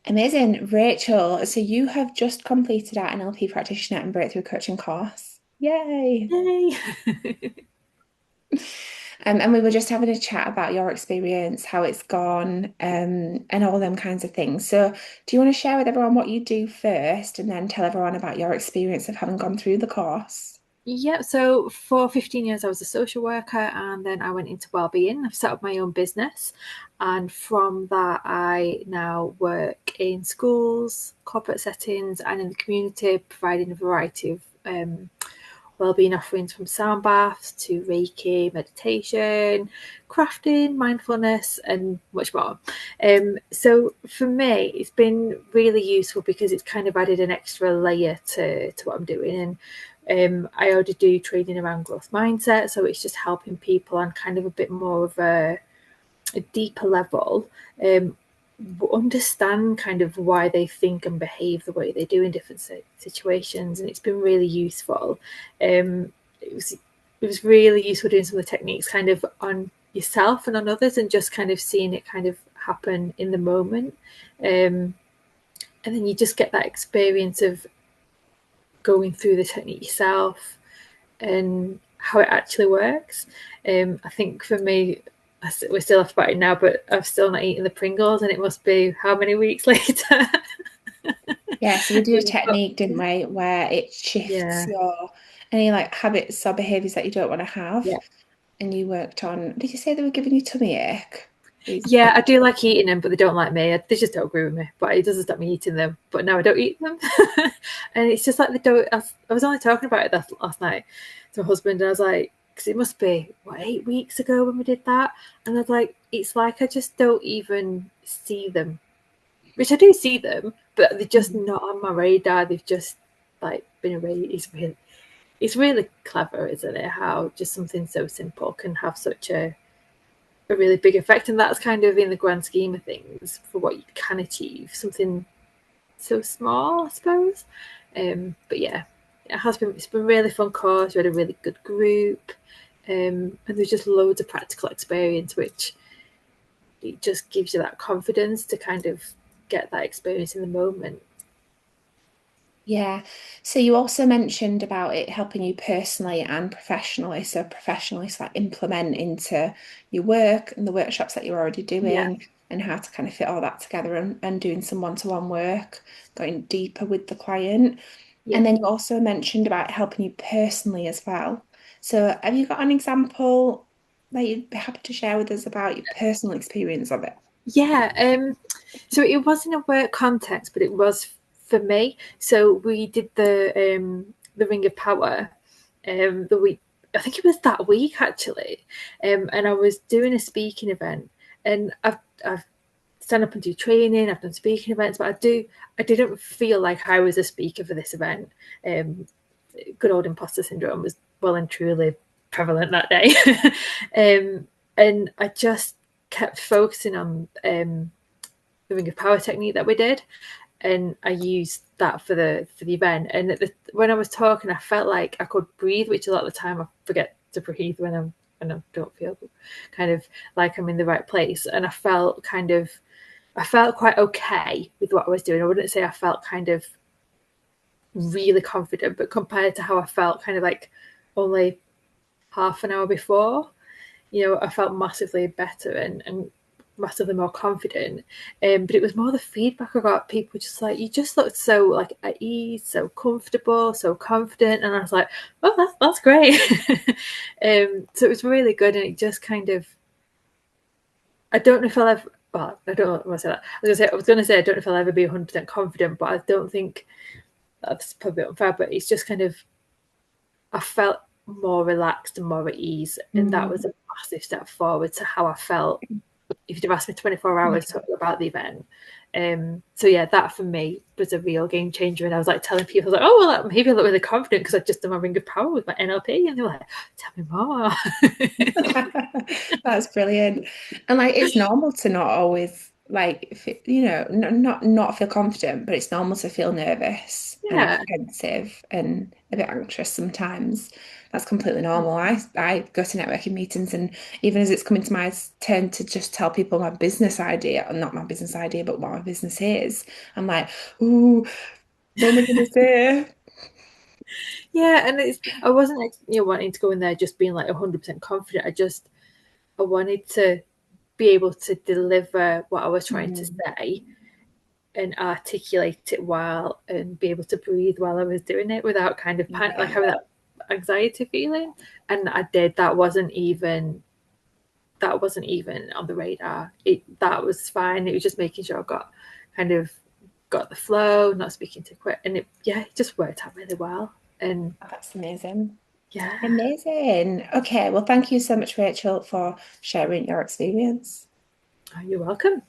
Amazing. Rachel, so you have just completed our NLP practitioner and breakthrough coaching course. Yay. Yay! And we were just having a chat about your experience, how it's gone, and all them kinds of things. So, do you want to share with everyone what you do first and then tell everyone about your experience of having gone through the course? Yeah, so for 15 years I was a social worker and then I went into wellbeing. I've set up my own business, and from that I now work in schools, corporate settings and in the community, providing a variety of wellbeing offerings from sound baths to Reiki, meditation, crafting, mindfulness, and much more. So for me, it's been really useful because it's kind of added an extra layer to what I'm doing. And I already do training around growth mindset, so it's just helping people on kind of a bit more of a deeper level, um, understand kind of why they think and behave the way they do in different situations, and it's been really useful. It was really useful doing some of the techniques kind of on yourself and on others, and just kind of seeing it kind of happen in the moment. And then you just get that experience of going through the technique yourself and how it actually works. I think for me, we're still off about it now, but I've still not eaten the Pringles, and it must be how many weeks later? Yeah, so we did a technique, didn't we, where it shifts Yeah, your any like habits or behaviors that you don't want to have. yeah, And you worked on, did you say they were giving you tummy ache? These yeah. I Pringles. do like eating them, but they don't like me. They just don't agree with me. But it doesn't stop me eating them. But now I don't eat them, and it's just like they don't. I was only talking about it last night to my husband, and I was like, because it must be what 8 weeks ago when we did that, and I was like, it's like I just don't even see them, which I do see them, but they're just Mhm. not on my radar. They've just like been erased. It's really clever, isn't it? How just something so simple can have such a really big effect, and that's kind of in the grand scheme of things for what you can achieve. Something so small, I suppose. But yeah, it has been. It's been a really fun course. We had a really good group, and there's just loads of practical experience, which it just gives you that confidence to kind of get that experience in the moment. Yeah. So you also mentioned about it helping you personally and professionally. So professionally, it's like implement into your work and the workshops that you're already Yeah, doing and how to kind of fit all that together and doing some one-to-one work, going deeper with the client. yeah. And then you also mentioned about helping you personally as well. So have you got an example that you'd be happy to share with us about your personal experience of it? Yeah, so it was in a work context, but it was for me. So we did the Ring of Power the week. I think it was that week actually, and I was doing a speaking event, and I've stand up and do training. I've done speaking events, but I didn't feel like I was a speaker for this event. Um, Good old imposter syndrome was well and truly prevalent that day. And I just kept focusing on the Ring of Power technique that we did, and I used that for the event. And when I was talking, I felt like I could breathe, which a lot of the time I forget to breathe when I don't feel kind of like I'm in the right place. And I felt quite okay with what I was doing. I wouldn't say I felt kind of really confident, but compared to how I felt kind of like only half an hour before, I felt massively better and massively more confident. But it was more the feedback I got. People just like, you just looked so like at ease, so comfortable, so confident, and I was like, oh, that's great. So it was really good, and it just kind of, I don't know if I'll ever. Well, I don't know what I say that. I was gonna say I don't know if I'll ever be 100% confident, but I don't think that's probably unfair. But it's just kind of, I felt more relaxed and more at ease, and that Mm. was a massive step forward to how I felt if you'd have asked me 24 hours about the event. So yeah, that for me was a real game changer. And I was like telling people, like, oh, well, maybe I look really confident because I just done my ring of power with my NLP. And they were like, tell me more. That's brilliant. And like it's normal to not always like not feel confident, but it's normal to feel nervous and Yeah. apprehensive and a bit anxious sometimes. That's completely normal. I go to networking meetings, and even as it's coming to my turn to just tell people my business idea, or not my business idea, but what my business is, I'm like, ooh, what am I going to say? Yeah, and I wasn't wanting to go in there just being like 100% confident. I wanted to be able to deliver what I was trying to Mhm. say and articulate it well and be able to breathe while I was doing it without kind of like Yeah, having that anxiety feeling. And I did. That wasn't even on the radar. That was fine. It was just making sure I kind of got the flow, not speaking too quick, and it just worked out really well. And that's amazing. yeah, Amazing. Okay, well, thank you so much, Rachel, for sharing your experience. you're welcome.